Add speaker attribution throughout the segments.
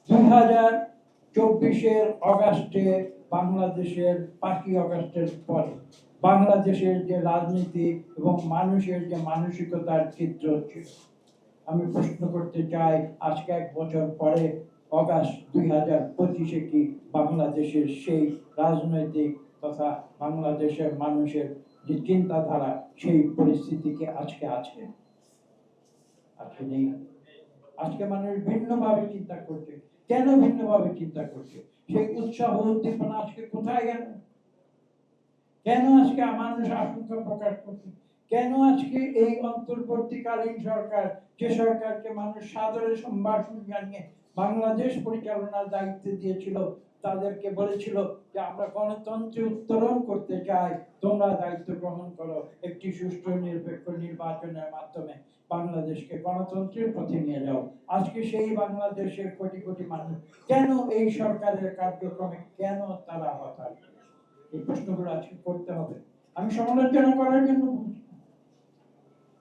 Speaker 1: 2024-এর অগাস্টে বাংলাদেশের 5ই অগাস্টের পরে বাংলাদেশের যে রাজনীতি এবং মানুষের যে মানসিকতার চিত্র ছিল, আমি প্রশ্ন করতে চাই, আজকে 1 বছর পরে অগাস্ট 2025-এ কি বাংলাদেশের সেই রাজনৈতিক তথা বাংলাদেশের মানুষের যে চিন্তাধারা, সেই পরিস্থিতি কি আজকে আছে? আজকে নেই। আজকে মানুষ ভিন্নভাবে চিন্তা করছে। কেন ভিন্নভাবে চিন্তা করছে? সেই উৎসাহ উদ্দীপনা আজকে কোথায় গেল? কেন আজকে মানুষ আশঙ্কা প্রকাশ করছে? কেন আজকে এই অন্তর্বর্তীকালীন সরকার, যে সরকারকে মানুষ সাদরে সম্ভাষণ জানিয়ে বাংলাদেশ পরিচালনার দায়িত্ব দিয়েছিল, তাদেরকে বলেছিল যে আমরা গণতন্ত্রে উত্তরণ করতে চাই, তোমরা দায়িত্ব গ্রহণ করো, একটি সুষ্ঠু নিরপেক্ষ নির্বাচনের মাধ্যমে বাংলাদেশকে গণতন্ত্রের পথে নিয়ে যাও। আজকে সেই বাংলাদেশের কোটি কোটি মানুষ কেন এই সরকারের কার্যক্রমে কেন তারা হতাশ? এই প্রশ্নগুলো আজকে করতে হবে। আমি সমালোচনা করার জন্য বলছি,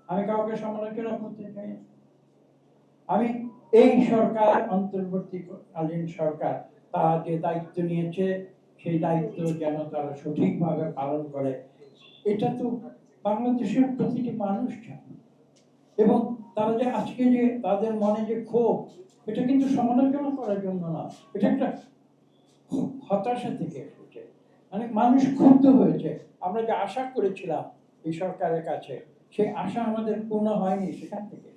Speaker 1: আমি কাউকে সমালোচনা করতে চাই। আমি এই সরকার, অন্তর্বর্তীকালীন সরকার, তারা যে দায়িত্ব নিয়েছে সেই দায়িত্ব যেন তারা সঠিকভাবে পালন করে, এটা তো বাংলাদেশের প্রতিটি মানুষ চায়। এবং তারা যে আজকে যে তাদের মনে যে ক্ষোভ, এটা কিন্তু সমালোচনা করার জন্য না, এটা একটা হতাশা থেকে এসেছে। মানে মানুষ ক্ষুব্ধ হয়েছে। আমরা যে আশা করেছিলাম এই সরকারের কাছে, সেই আশা আমাদের পূর্ণ হয়নি, সেখান থেকে